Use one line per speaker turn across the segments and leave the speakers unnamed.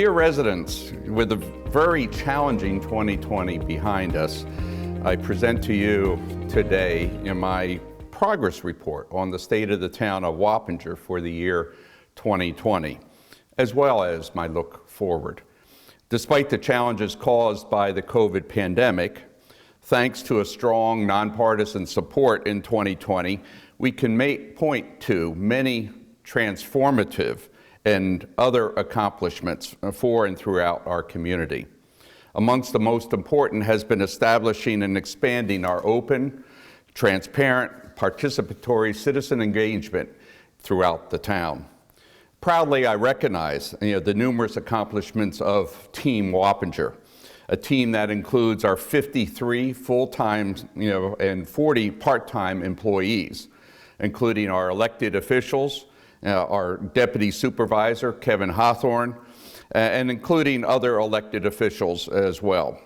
Dear residents, with a very challenging 2020 behind us, I present to you today in my progress report on the state of the town of Wappinger for the year 2020, as well as my look forward. Despite the challenges caused by the COVID pandemic, thanks to a strong nonpartisan support in 2020, we can point to many transformative and other accomplishments for and throughout our community. Amongst the most important has been establishing and expanding our open, transparent, participatory citizen engagement throughout the town. Proudly, I recognize the numerous accomplishments of Team Wappinger, a team that includes our 53 full-time and 40 part-time employees, including our elected officials, our Deputy Supervisor, Kevin Hawthorne, and including other elected officials as well.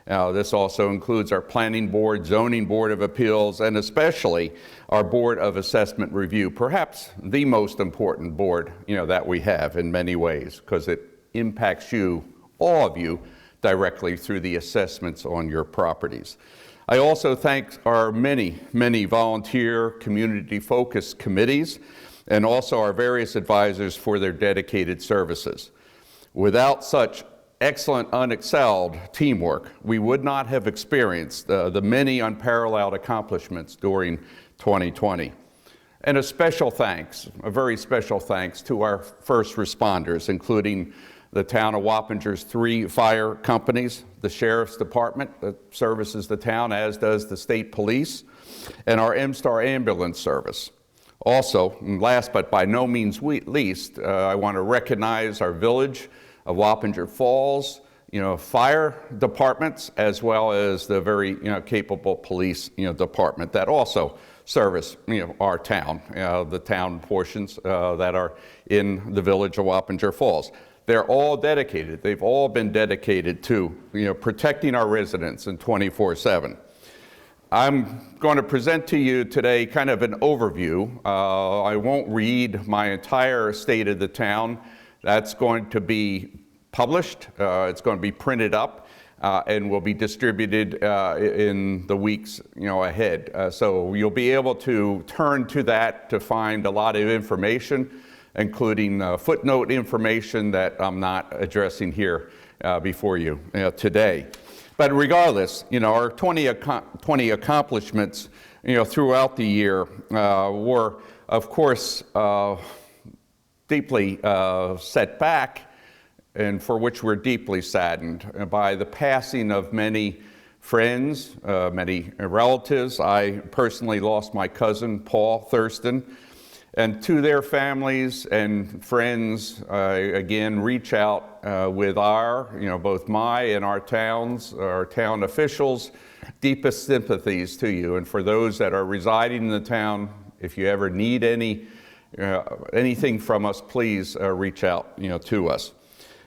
This also includes our Planning Board, Zoning Board of Appeals, and especially our Board of Assessment Review, perhaps the most important board that we have in many ways, because it impacts you, all of you, directly through the assessments on your properties. I also thank our many volunteer, community-focused committees, and also our various advisors for their dedicated services. Without such excellent, unexcelled teamwork, we would not have experienced the many unparalleled accomplishments during 2020. And a very special thanks to our first responders, including the town of Wappinger's 3 fire companies, the Sheriff's Department that services the town, as does the state police, and our M-Star ambulance service. Also, and last but by no means least, I want to recognize our village of Wappinger Falls, fire departments, as well as the very capable police department that also service our town, the town portions that are in the village of Wappinger Falls. They're all dedicated. They've all been dedicated to protecting our residents in 24/7. I'm going to present to you today kind of an overview. I won't read my entire state of the town. That's going to be published. It's going to be printed up and will be distributed in the weeks ahead. So you'll be able to turn to that to find a lot of information, including footnote information that I'm not addressing here before you today. But regardless, our 20 accomplishments, throughout the year were, of course, deeply set back, and for which we're deeply saddened by the passing of many friends, many relatives. I personally lost my cousin, Paul Thurston. And to their families and friends, again, reach out with our, both my and our town officials, deepest sympathies to you. And for those that are residing in the town, if you ever need anything from us, please reach out, to us.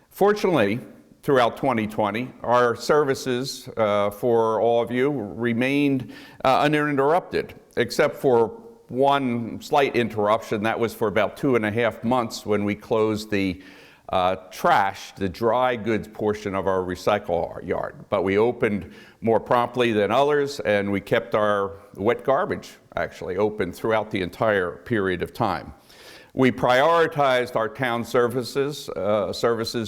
Fortunately, throughout 2020, our services for all of you remained uninterrupted, except for one slight interruption. That was for about 2.5 months when we closed the trash, the dry goods portion of our recycle yard. But we opened more promptly than others, and we kept our wet garbage actually open throughout the entire period of time. We prioritized our town services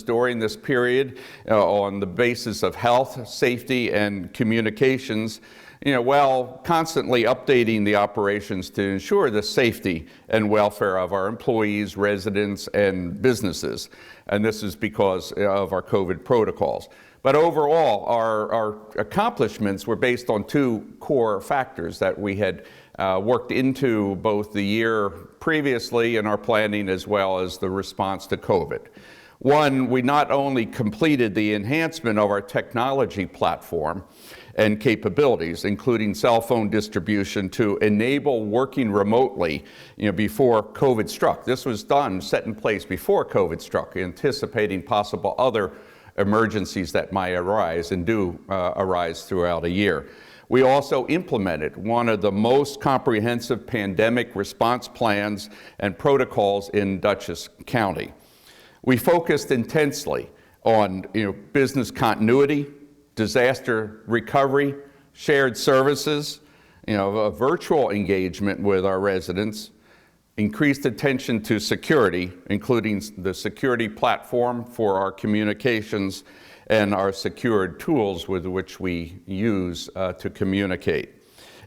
during this period on the basis of health, safety, and communications, while constantly updating the operations to ensure the safety and welfare of our employees, residents, and businesses. And this is because of our COVID protocols. But overall, our accomplishments were based on 2 core factors that we had worked into both the year previously in our planning as well as the response to COVID. One, we not only completed the enhancement of our technology platform and capabilities, including cell phone distribution to enable working remotely before COVID struck. This was set in place before COVID struck, anticipating possible other emergencies that might arise and do arise throughout a year. We also implemented one of the most comprehensive pandemic response plans and protocols in Dutchess County. We focused intensely on business continuity, disaster recovery, shared services, a virtual engagement with our residents, increased attention to security, including the security platform for our communications and our secured tools with which we use to communicate.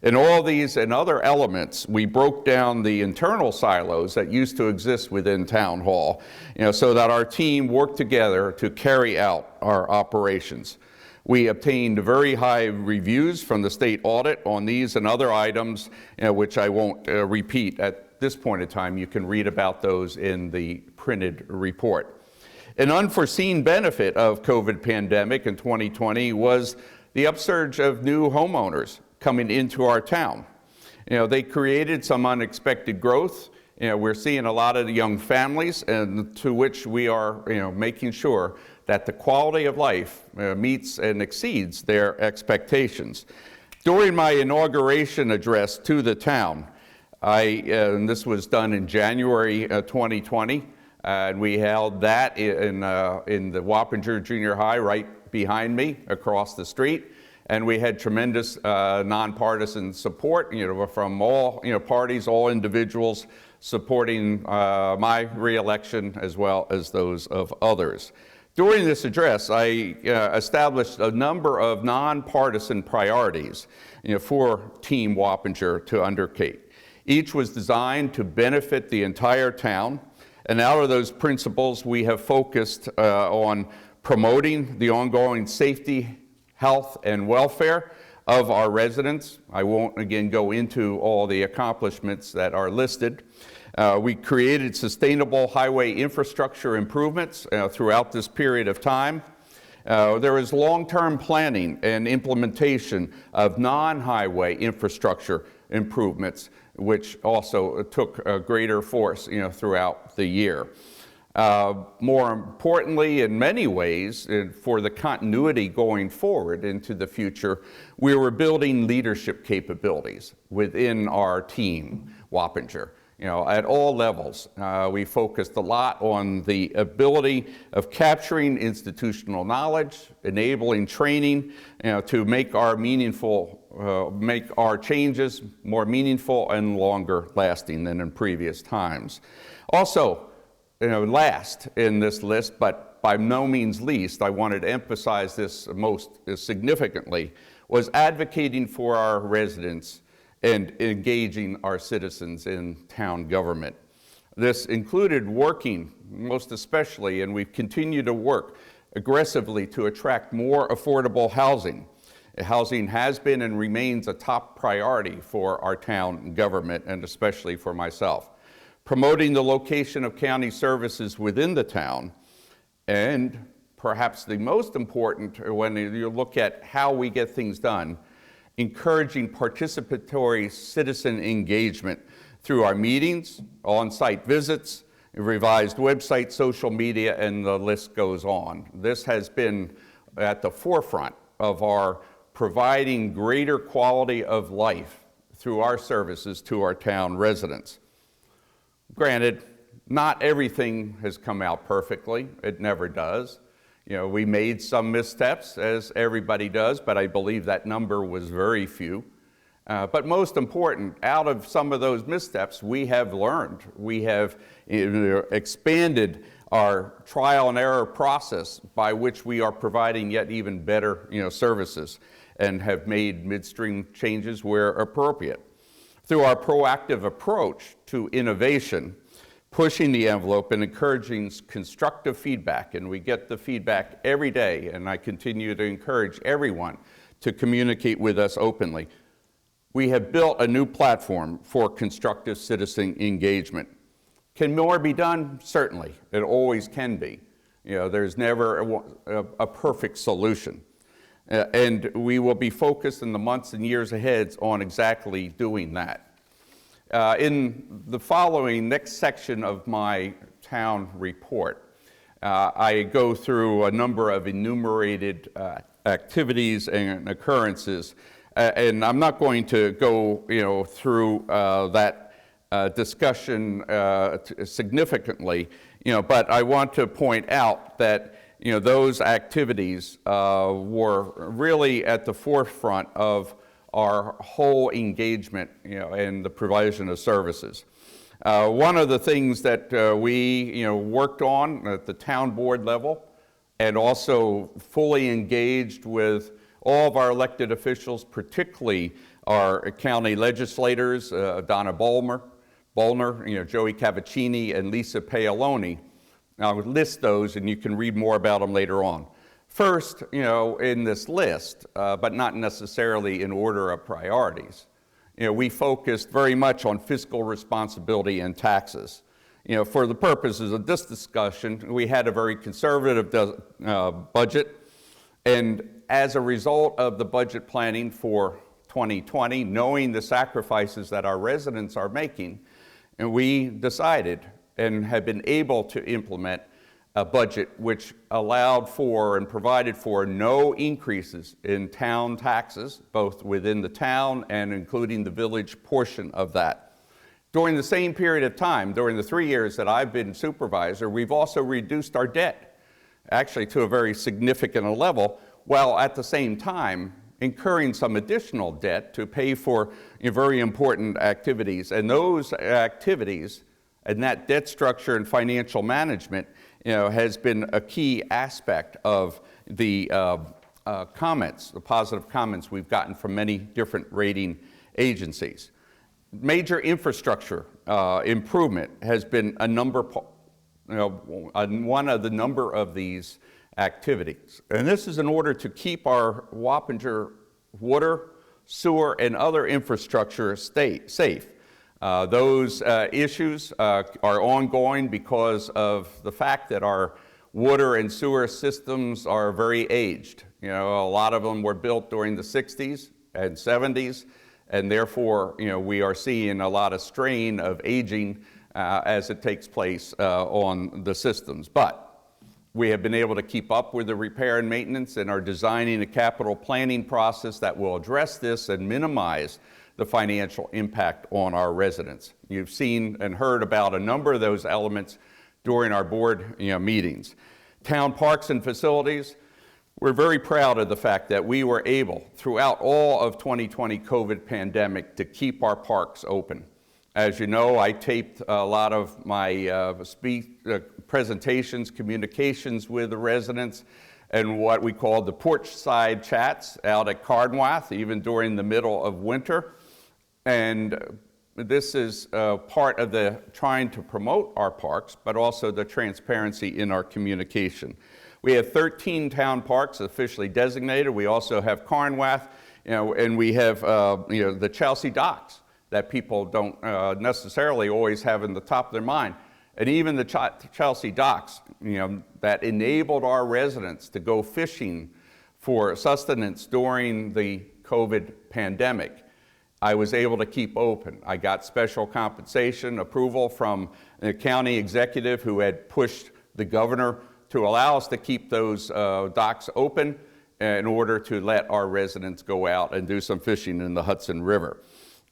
In all these and other elements, we broke down the internal silos that used to exist within Town Hall, so that our team worked together to carry out our operations. We obtained very high reviews from the state audit on these and other items, which I won't repeat at this point in time. You can read about those in the printed report. An unforeseen benefit of COVID pandemic in 2020 was the upsurge of new homeowners coming into our town. They created some unexpected growth. We're seeing a lot of the young families, and to which we are making sure that the quality of life meets and exceeds their expectations. During my inauguration address to the town, and this was done in January 2020, and we held that in the Wappinger Junior High right behind me across the street. And we had tremendous nonpartisan support, from all parties, all individuals supporting my reelection as well as those of others. During this address, I established a number of nonpartisan priorities for Team Wappinger to undertake. Each was designed to benefit the entire town, and out of those principles, we have focused on promoting the ongoing safety, health, and welfare of our residents. I won't again go into all the accomplishments that are listed. We created sustainable highway infrastructure improvements throughout this period of time. There is long-term planning and implementation of non-highway infrastructure improvements, which also took a greater force throughout the year. More importantly, in many ways, for the continuity going forward into the future, we were building leadership capabilities within our team, Wappinger. At all levels, we focused a lot on the ability of capturing institutional knowledge, enabling training, to make our changes more meaningful and longer lasting than in previous times. Also, last in this list, but by no means least, I wanted to emphasize this most significantly, was advocating for our residents and engaging our citizens in town government. This included working, most especially, and we've continued to work aggressively to attract more affordable housing. Housing has been and remains a top priority for our town government, and especially for myself. Promoting the location of county services within the town, and perhaps the most important when you look at how we get things done, encouraging participatory citizen engagement through our meetings, on-site visits, revised website, social media, and the list goes on. This has been at the forefront of our providing greater quality of life through our services to our town residents. Granted, not everything has come out perfectly. It never does. We made some missteps, as everybody does, but I believe that number was very few. But most important, out of some of those missteps, we have learned. We have expanded our trial and error process by which we are providing yet even better services, and have made midstream changes where appropriate. Through our proactive approach to innovation, pushing the envelope and encouraging constructive feedback, and we get the feedback every day, and I continue to encourage everyone to communicate with us openly. We have built a new platform for constructive citizen engagement. Can more be done? Certainly, it always can be. There's never a perfect solution. And we will be focused in the months and years ahead on exactly doing that. In the following next section of my town report, I go through a number of enumerated activities and occurrences, and I'm not going to go through that significantly, but I want to point out that those activities were really at the forefront of our whole engagement, in the provision of services. One of the things that we, worked on at the town board level, and also fully engaged with all of our elected officials, particularly our county legislators, Donna Bollner, Joey Cavaccini, and Lisa Paoloni. I'll list those, and you can read more about them later on. First, in this list, but not necessarily in order of priorities, we focused very much on fiscal responsibility and taxes. For the purposes of this discussion, we had a very conservative budget, and as a result of the budget planning for 2020, knowing the sacrifices that our residents are making, and we decided and have been able to implement a budget which allowed for and provided for no increases in town taxes, both within the town and including the village portion of that. During the same period of time, during the 3 years that I've been supervisor, we've also reduced our debt, actually to a very significant level, while at the same time incurring some additional debt to pay for very important activities. And those activities and that debt structure and financial management has been a key aspect of the comments, the positive comments we've gotten from many different rating agencies. Major infrastructure improvement has been one of the number of these activities. And this is in order to keep our Wappinger water, sewer, and other infrastructure safe. Those issues are ongoing because of the fact that our water and sewer systems are very aged. A lot of them were built during the 60s and 70s, and therefore, we are seeing a lot of strain of aging as it takes place on the systems. But we have been able to keep up with the repair and maintenance and are designing a capital planning process that will address this and minimize the financial impact on our residents. You've seen and heard about a number of those elements during our board meetings. Town parks and facilities, we're very proud of the fact that we were able, throughout all of 2020 COVID pandemic, to keep our parks open. As you know, I taped a lot of my presentations, communications with the residents, and what we call the porch side chats out at Cardwath, even during the middle of winter. And this is part of the trying to promote our parks, but also the transparency in our communication. We have 13 town parks officially designated. We also have Cardwath, and we have the Chelsea docks that people don't necessarily always have in the top of their mind. And even the Chelsea docks, that enabled our residents to go fishing for sustenance during the COVID pandemic, I was able to keep open. I got special compensation approval from the county executive who had pushed the governor to allow us to keep those docks open in order to let our residents go out and do some fishing in the Hudson River.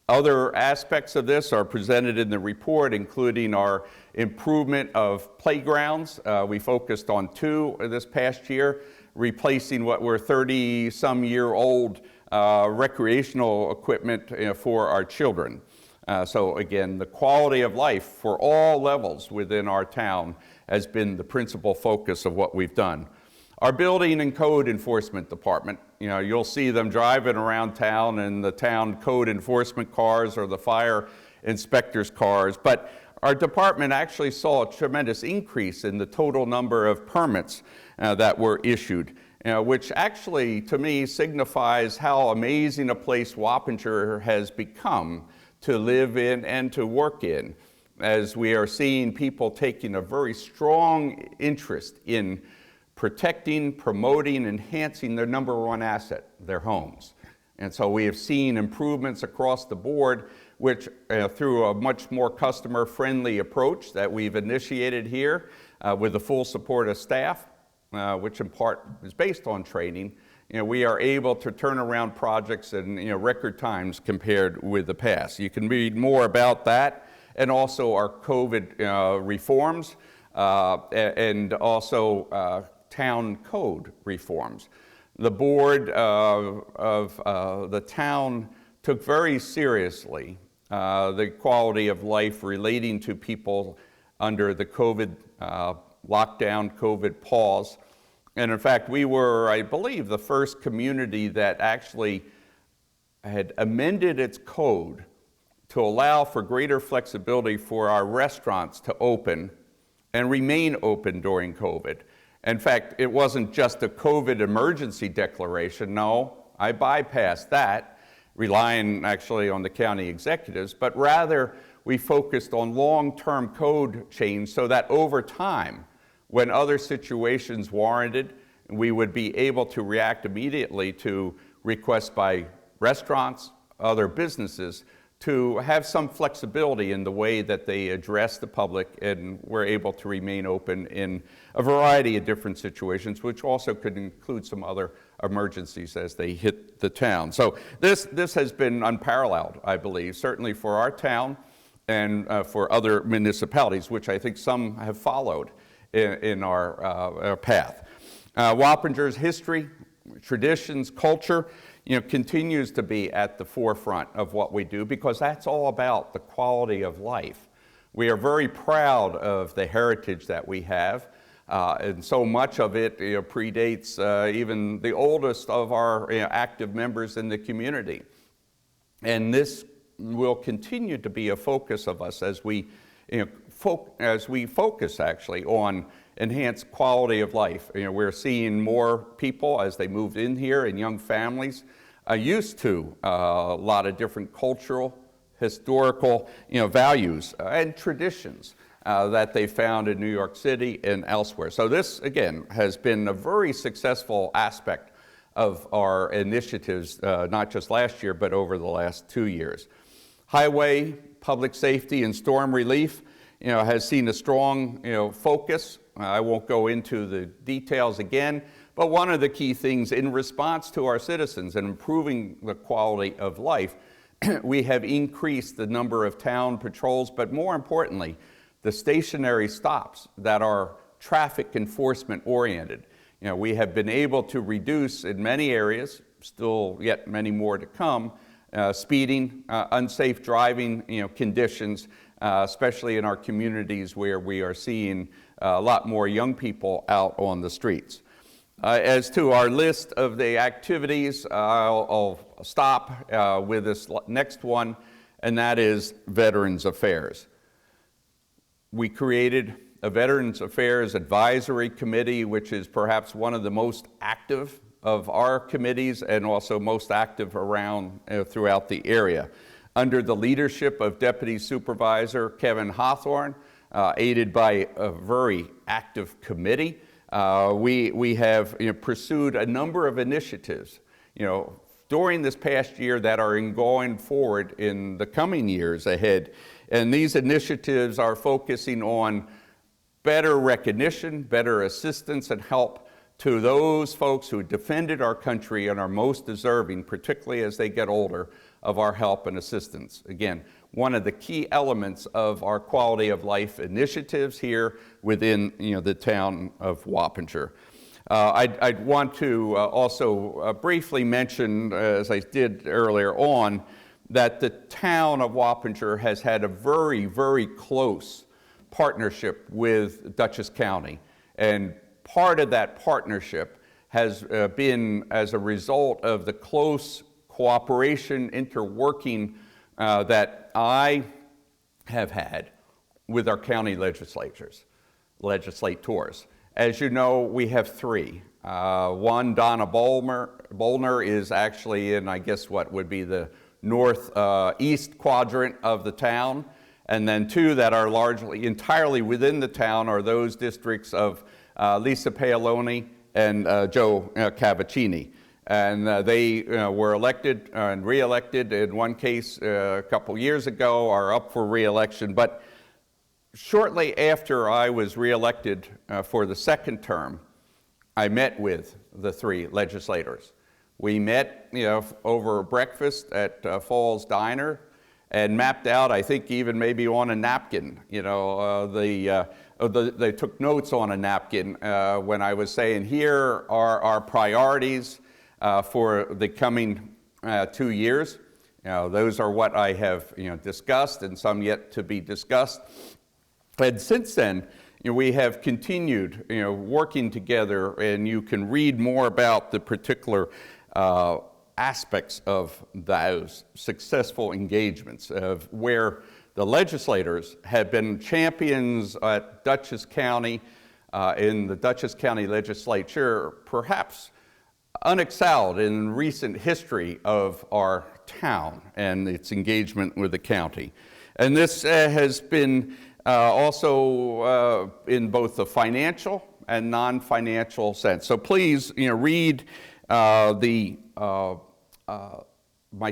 Other aspects of this are presented in the report, including our improvement of playgrounds. We focused on 2 this past year, replacing what were 30-some-year-old recreational equipment for our children. So again, the quality of life for all levels within our town has been the principal focus of what we've done. Our building and code enforcement department, you'll see them driving around town in the town code enforcement cars or the fire inspectors' cars, but our department actually saw a tremendous increase in the total number of permits that were issued, which actually, to me, signifies how amazing a place Wappinger has become to live in and to work in, as we are seeing people taking a very strong interest in protecting, promoting, enhancing their number one asset, their homes. And so we have seen improvements across the board, which through a much more customer-friendly approach that we've initiated here with the full support of staff, which in part is based on training, we are able to turn around projects in record times compared with the past. You can read more about that and also our COVID reforms and also town code reforms. The board of the town took very seriously the quality of life relating to people under the COVID lockdown, COVID pause. And in fact, we were, I believe, the first community that actually had amended its code to allow for greater flexibility for our restaurants to open and remain open during COVID. In fact, it wasn't just a COVID emergency declaration. No, I bypassed that, relying actually on the county executives, but rather we focused on long-term code change so that over time, when other situations warranted, we would be able to react immediately to requests by restaurants, other businesses, to have some flexibility in the way that they address the public and were able to remain open in a variety of different situations, which also could include some other emergencies as they hit the town. So this has been unparalleled, I believe, certainly for our town and for other municipalities, which I think some have followed in our path. Wappinger's history, traditions, culture, continues to be at the forefront of what we do because that's all about the quality of life. We are very proud of the heritage that we have, and so much of it predates even the oldest of our active members in the community. And this will continue to be a focus of us as we focus actually on enhanced quality of life. We're seeing more people as they moved in here and young families used to a lot of different cultural, historical values and traditions that they found in New York City and elsewhere. So this, again, has been a very successful aspect of our initiatives, not just last year, but over the last 2 years. Highway, public safety, and storm relief has seen a strong focus. I won't go into the details again, but one of the key things in response to our citizens and improving the quality of life, we have increased the number of town patrols, but more importantly, the stationary stops that are traffic enforcement oriented. We have been able to reduce in many areas, still yet many more to come, speeding, unsafe driving conditions, especially in our communities where we are seeing a lot more young people out on the streets. As to our list of the activities, I'll stop with this next one, and that is Veterans Affairs. We created a Veterans Affairs Advisory Committee, which is perhaps one of the most active of our committees and also most active around throughout the area. Under the leadership of Deputy Supervisor Kevin Hawthorne, aided by a very active committee, we have pursued a number of initiatives during this past year that are going forward in the coming years ahead. And these initiatives are focusing on better recognition, better assistance and help to those folks who defended our country and are most deserving, particularly as they get older, of our help and assistance. Again, one of the key elements of our quality of life initiatives here within the town of Wappinger. I'd want to also briefly mention, as I did earlier on, that the town of Wappinger has had a very, very close partnership with Dutchess County. And part of that partnership has been as a result of the close cooperation, interworking that I have had with our county legislators. As you know, we have three. One, Donna Bolner, is actually in, I guess, what would be the northeast quadrant of the town. And then two that are largely entirely within the town are those districts of Lisa Paoloni and Joe Cavaccini. And they were elected and re-elected in one case a couple years ago, are up for re-election. But shortly after I was re-elected for the second term, I met with the three legislators. We met over breakfast at Falls Diner and mapped out, I think even maybe on a napkin, the they took notes on a napkin when I was saying, here are our priorities for the coming 2 years. Those are what I have discussed, and some yet to be discussed. And since then, we have continued working together, and you can read more about the particular aspects of those successful engagements, of where the legislators have been champions at Dutchess County, in the Dutchess County legislature, perhaps unexcelled in recent history of our town and its engagement with the county. And this has been also in both the financial and non-financial sense. So please, read my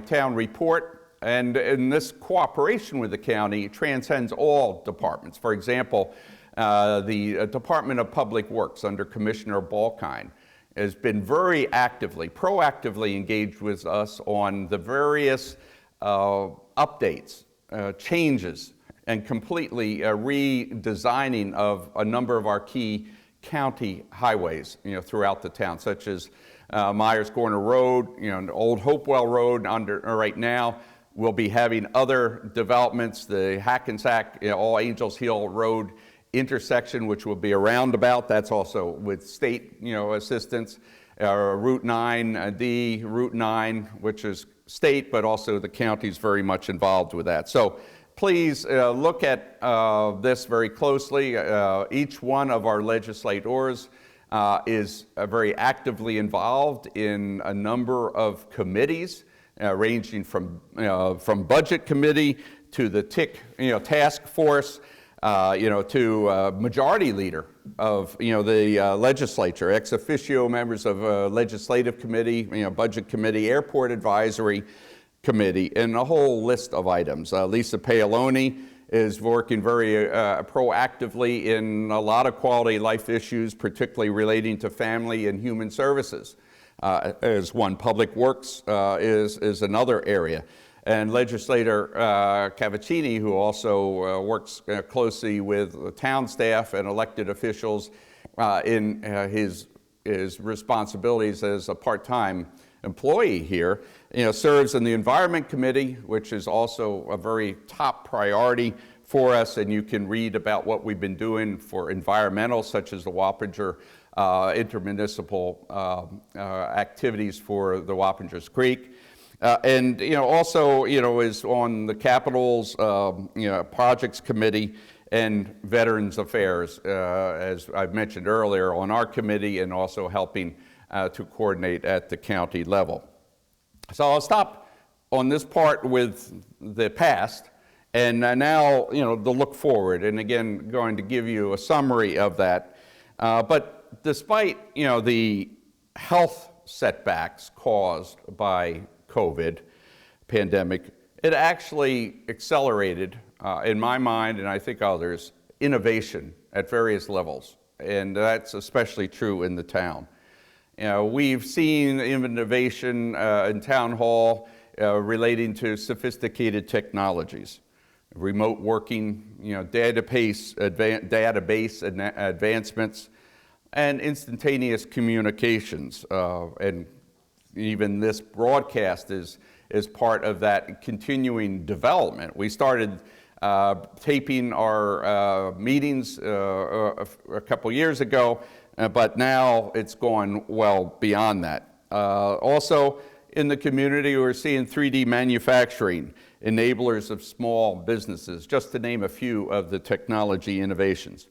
town report. And in this cooperation with the county transcends all departments. For example, the Department of Public Works under Commissioner Balkine has been very proactively engaged with us on the various updates, changes, and completely redesigning of a number of our key county highways throughout the town, such as Myers Corner Road, Old Hopewell Road right now. We'll be having other developments, the Hackensack, All Angels Hill Road intersection, which will be a roundabout. That's also with state, assistance. Route 9D, Route 9, which is state, but also the county's very much involved with that. So please look at this very closely. Each one of our legislators is very actively involved in a number of committees, ranging from budget committee to the TIC, task force, to majority leader of the legislature, ex officio members of legislative committee, budget committee, airport advisory committee, and a whole list of items. Lisa Paoloni is working very proactively in a lot of quality of life issues, particularly relating to family and human services. As one. Public Works is another area. And Legislator Cavaccini, who also works closely with the town staff and elected officials in his responsibilities as a part-time employee here, serves in the Environment Committee, which is also a very top priority for us, and you can read about what we've been doing for environmental, such as the Wappinger intermunicipal activities for the Wappingers Creek. And also is on the Capitals Projects Committee and Veterans Affairs, as I've mentioned earlier, on our committee, and also helping to coordinate at the county level. So I'll stop on this part with the past, and now the look forward, and again going to give you a summary of that. But despite the health setbacks caused by COVID pandemic, it actually accelerated, in my mind, and I think others, innovation at various levels, and that's especially true in the town. We've seen innovation in town hall relating to sophisticated technologies, remote working, database advancements, and instantaneous communications, and even this broadcast is part of that continuing development. We started taping our meetings a couple years ago, but now it's gone well beyond that. Also, in the community, we're seeing 3D manufacturing, enablers of small businesses, just to name a few of the technology innovations.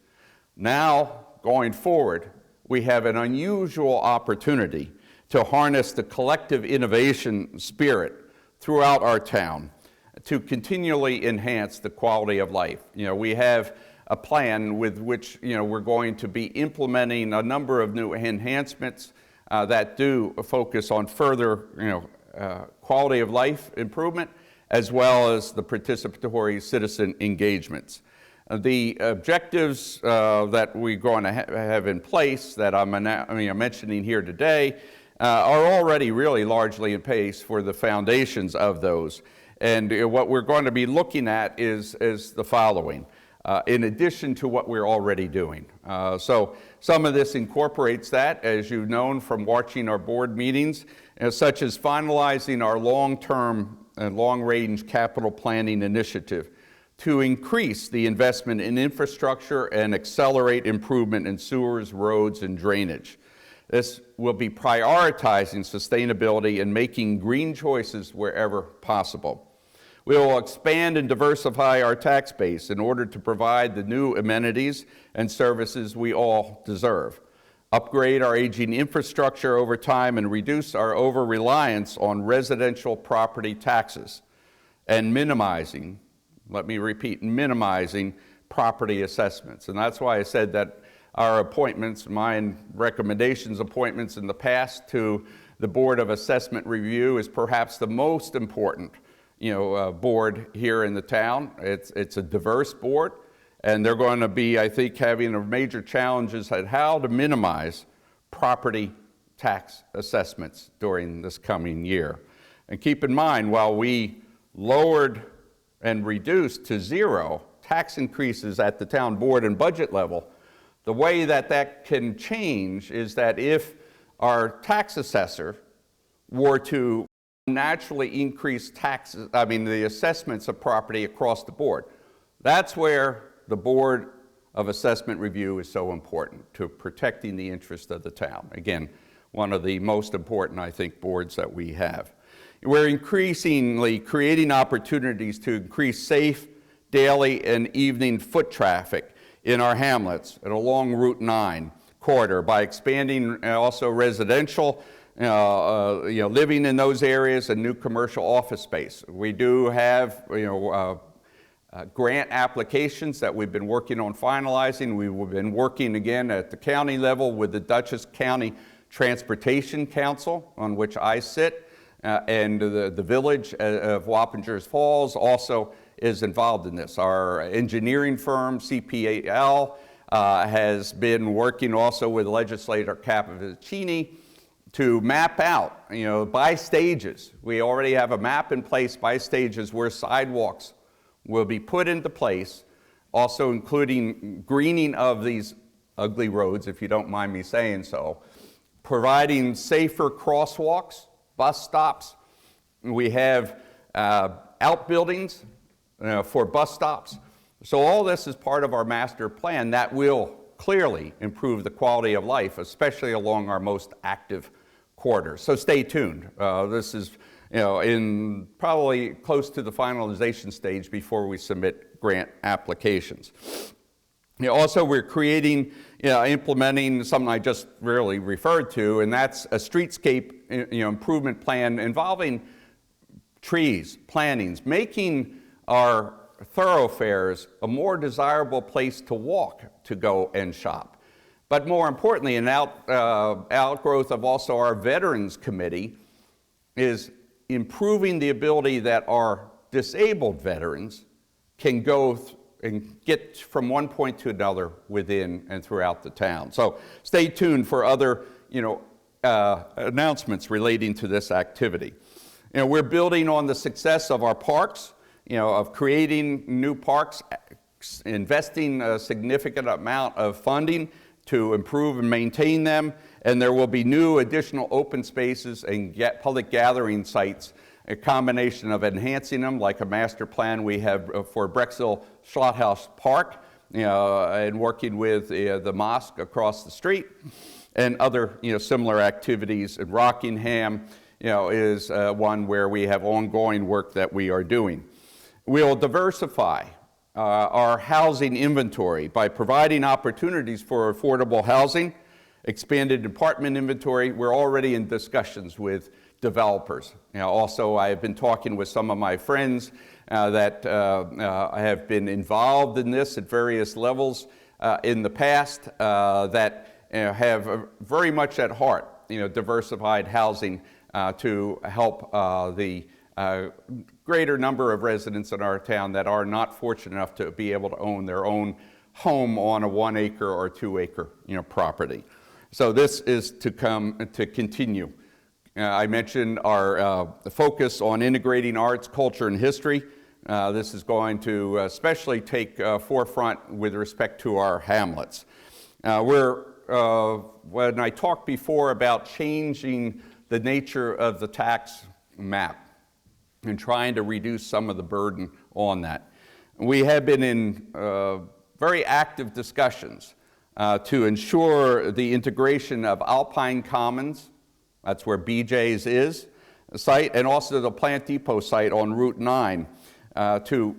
Now, going forward, we have an unusual opportunity to harness the collective innovation spirit throughout our town to continually enhance the quality of life. We have a plan with which we're going to be implementing a number of new enhancements that do focus on further quality of life improvement, as well as the participatory citizen engagements. The objectives that we're going to have in place that I'm mentioning here today are already really largely in place for the foundations of those. And what we're going to be looking at is the following. in addition to what we're already doing. So some of this incorporates that, as you've known from watching our board meetings, such as finalizing our long-term and long-range capital planning initiative to increase the investment in infrastructure and accelerate improvement in sewers, roads, and drainage. This will be prioritizing sustainability and making green choices wherever possible. We will expand and diversify our tax base in order to provide the new amenities and services we all deserve, upgrade our aging infrastructure over time, and reduce our over-reliance on residential property taxes, and minimizing, let me repeat, minimizing property assessments. And that's why I said that our appointments, my recommendations appointments in the past to the Board of Assessment Review is perhaps the most important board here in the town. It's a diverse board, and they're going to be, I think, having a major challenges at how to minimize property tax assessments during this coming year. And keep in mind, while we lowered and reduced to zero tax increases at the town board and budget level, the way that that can change is that if our tax assessor were to naturally increase taxes, the assessments of property across the board, that's where the Board of Assessment Review is so important to protecting the interest of the town. Again, one of the most important, I think, boards that we have. We're increasingly creating opportunities to increase safe daily and evening foot traffic in our hamlets and along Route 9 corridor by expanding also residential living in those areas and new commercial office space. We do have grant applications that we've been working on finalizing. We've been working again at the county level with the Dutchess County Transportation Council, on which I sit, and the village of Wappinger Falls also is involved in this. Our engineering firm, CPAL, has been working also with legislator Cappuccini to map out, by stages. We already have a map in place by stages where sidewalks will be put into place, also including greening of these ugly roads, if you don't mind me saying so, providing safer crosswalks, bus stops. We have outbuildings for bus stops. So all this is part of our master plan that will clearly improve the quality of life, especially along our most active corridors. So stay tuned. This is in probably close to the finalization stage before we submit grant applications. Also, we're creating, implementing something I just really referred to, and that's a streetscape improvement plan involving trees, plantings, making our thoroughfares a more desirable place to walk, to go and shop. But more importantly, an outgrowth of also our Veterans Committee is improving the ability that our disabled veterans can go and get from one point to another within and throughout the town. So stay tuned for other announcements relating to this activity. We're building on the success of our parks, of creating new parks, investing a significant amount of funding to improve and maintain them, and there will be new additional open spaces and public gathering sites, a combination of enhancing them, like a master plan we have for Brecksville Schlotthaus Park, and working with the mosque across the street, and other similar activities. And Rockingham is one where we have ongoing work that we are doing. We'll diversify our housing inventory by providing opportunities for affordable housing, expanded apartment inventory. We're already in discussions with developers. Also, I have been talking with some of my friends that have been involved in this at various levels in the past that have very much at heart, diversified housing to help the greater number of residents in our town that are not fortunate enough to be able to own their own home on a 1 acre or 2 acre property. So this is to continue. I mentioned our focus on integrating arts, culture, and history This is going to especially take forefront with respect to our hamlets. When I talked before about changing the nature of the tax map and trying to reduce some of the burden on that, we have been in very active discussions to ensure the integration of Alpine Commons, that's where BJ's is, site, and also the Plant Depot site on Route 9 to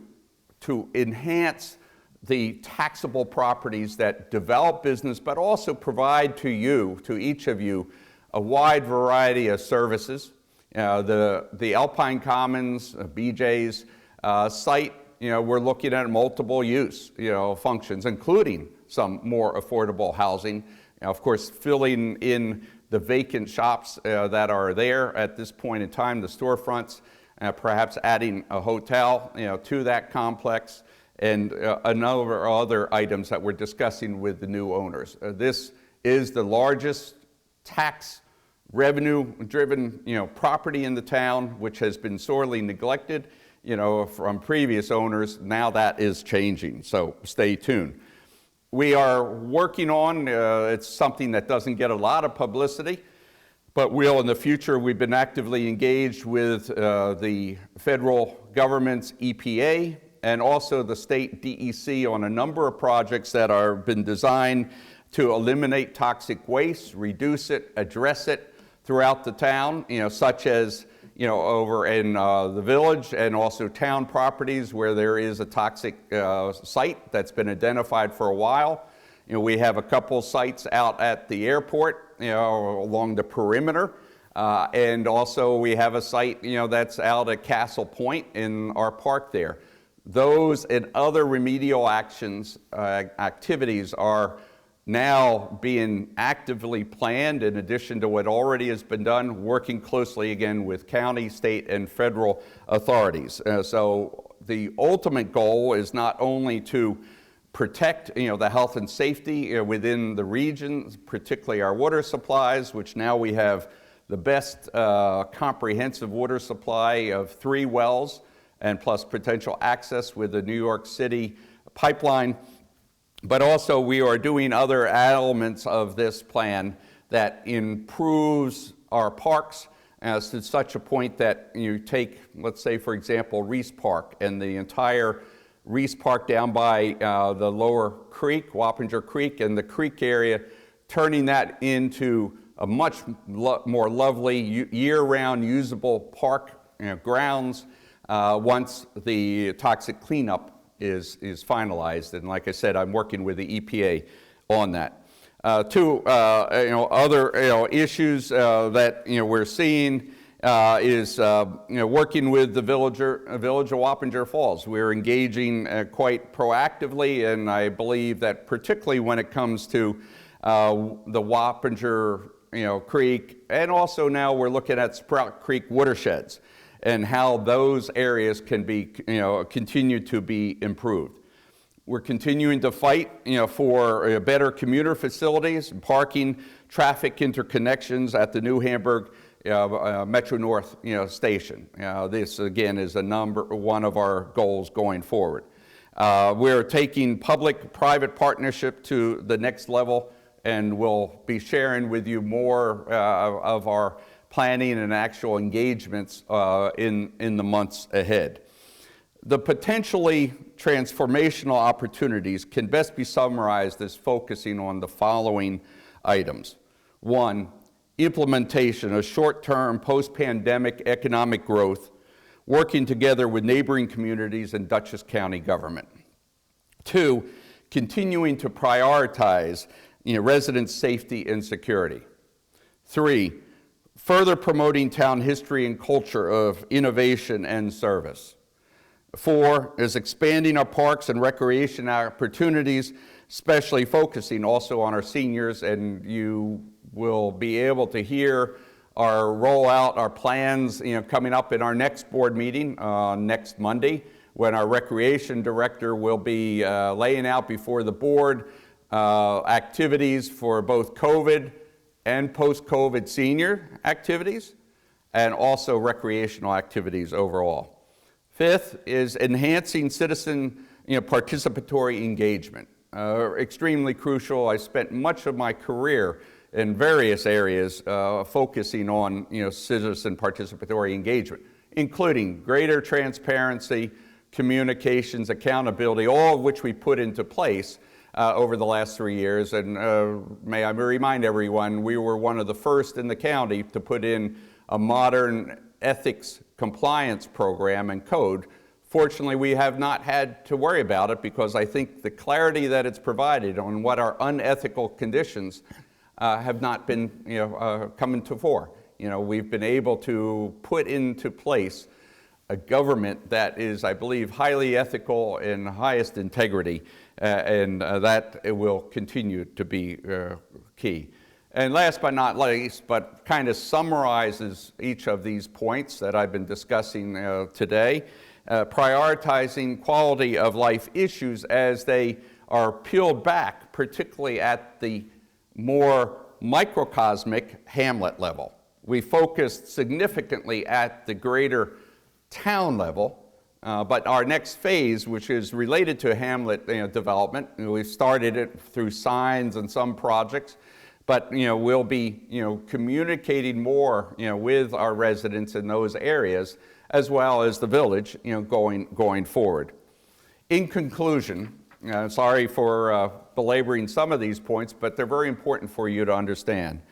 enhance the taxable properties that develop business, but also provide to you, to each of you, a wide variety of services. The Alpine Commons, BJ's site, we're looking at multiple use, functions, including some more affordable housing. Of course, filling in the vacant shops that are there at this point in time, the storefronts, perhaps adding a hotel, to that complex, and a number of other items that we're discussing with the new owners. This is the largest tax revenue-driven, property in the town, which has been sorely neglected, from previous owners. Now that is changing, so stay tuned. We are working on, it's something that doesn't get a lot of publicity, but will in the future. We've been actively engaged with the federal government's EPA and also the state DEC on a number of projects that are been designed to eliminate toxic waste, reduce it, address it throughout the town, such as over in the village and also town properties where there is a toxic site that's been identified for a while. We have a couple sites out at the airport, along the perimeter, and also we have a site, that's out at Castle Point in our park there. Those and other remedial actions, activities are now being actively planned in addition to what already has been done, working closely again with county, state, and federal authorities. So the ultimate goal is not only to protect the health and safety within the region, particularly our water supplies, which now we have the best comprehensive water supply of 3 wells and plus potential access with the New York City pipeline. But also we are doing other elements of this plan that improves our parks to such a point that you take, let's say for example, Reese Park and the entire Reese Park down by the lower creek, Wappinger Creek, and the creek area, turning that into a much more lovely year-round usable park grounds once the toxic cleanup is finalized. And like I said, I'm working with the EPA on that. Two other issues that we're seeing is working with the village of Wappinger Falls. We're engaging quite proactively, and I believe that particularly when it comes to the Wappinger Creek, and also now we're looking at Sprout Creek watersheds and how those areas can be continue to be improved. We're continuing to fight for better commuter facilities, parking, traffic interconnections at the New Hamburg Metro North station. This again is one of our goals going forward. We're taking public-private partnership to the next level, and we'll be sharing with you more of our planning and actual engagements in the months ahead. The potentially transformational opportunities can best be summarized as focusing on the following items. 1, implementation of short-term post-pandemic economic growth, working together with neighboring communities and Dutchess County government. 2, continuing to prioritize resident safety and security. 3, further promoting town history and culture of innovation and service. 4 is expanding our parks and recreation opportunities, especially focusing also on our seniors, and you will be able to hear our rollout, our plans coming up in our next board meeting next Monday, when our recreation director will be laying out before the board activities for both COVID and post-COVID senior activities, and also recreational activities overall. Fifth is enhancing citizen participatory engagement. Extremely crucial. I spent much of my career in various areas focusing on citizen participatory engagement, including greater transparency, communications, accountability, all of which we put into place over the last 3 years. And may I remind everyone, we were one of the first in the county to put in a modern ethics compliance program and code. Fortunately, we have not had to worry about it because I think the clarity that it's provided on what are unethical conditions have not been coming to fore. We've been able to put into place a government that is, I believe, highly ethical and highest integrity, and that it will continue to be key. And last but not least, but kind of summarizes each of these points that I've been discussing today, prioritizing quality of life issues as they are peeled back, particularly at the more microcosmic hamlet level. We focused significantly at the greater town level, but our next phase, which is related to hamlet development, we've started it through signs and some projects, but we'll be communicating more with our residents in those areas as well as the village going forward. In conclusion, sorry for belaboring some of these points, but they're very important for you to understand.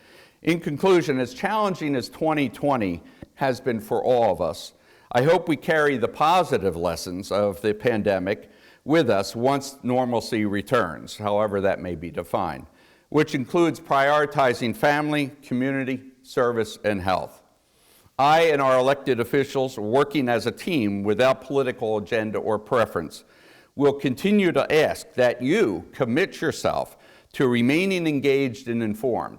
In conclusion, as challenging as 2020 has been for all of us, I hope we carry the positive lessons of the pandemic with us once normalcy returns, however that may be defined, which includes prioritizing family, community, service, and health. I and our elected officials, working as a team without political agenda or preference, will continue to ask that you commit yourself to remaining engaged and informed.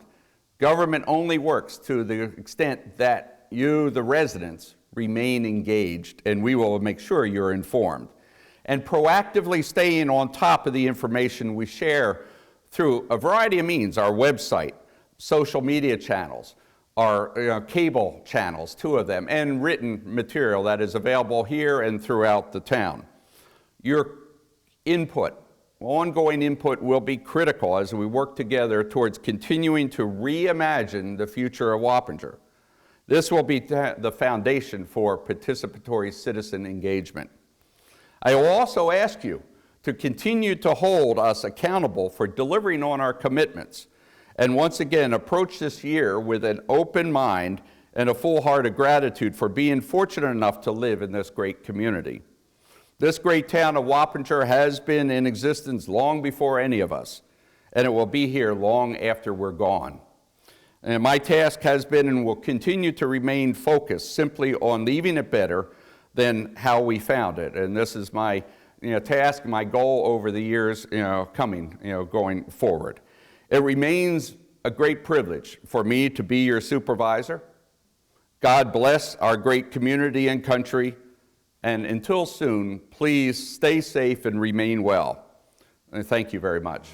Government only works to the extent that you, the residents, remain engaged, and we will make sure you're informed. And proactively staying on top of the information we share through a variety of means, our website, social media channels, our cable channels, 2 of them, and written material that is available here and throughout the town. Your input, ongoing input, will be critical as we work together towards continuing to reimagine the future of Wappinger. This will be the foundation for participatory citizen engagement. I will also ask you to continue to hold us accountable for delivering on our commitments, and once again approach this year with an open mind and a full heart of gratitude for being fortunate enough to live in this great community. This great town of Wappinger has been in existence long before any of us, and it will be here long after we're gone. And my task has been and will continue to remain focused simply on leaving it better than how we found it. And this is my task, my goal over the years going forward. It remains a great privilege for me to be your supervisor. God bless our great community and country. And until soon, please stay safe and remain well. And thank you very much.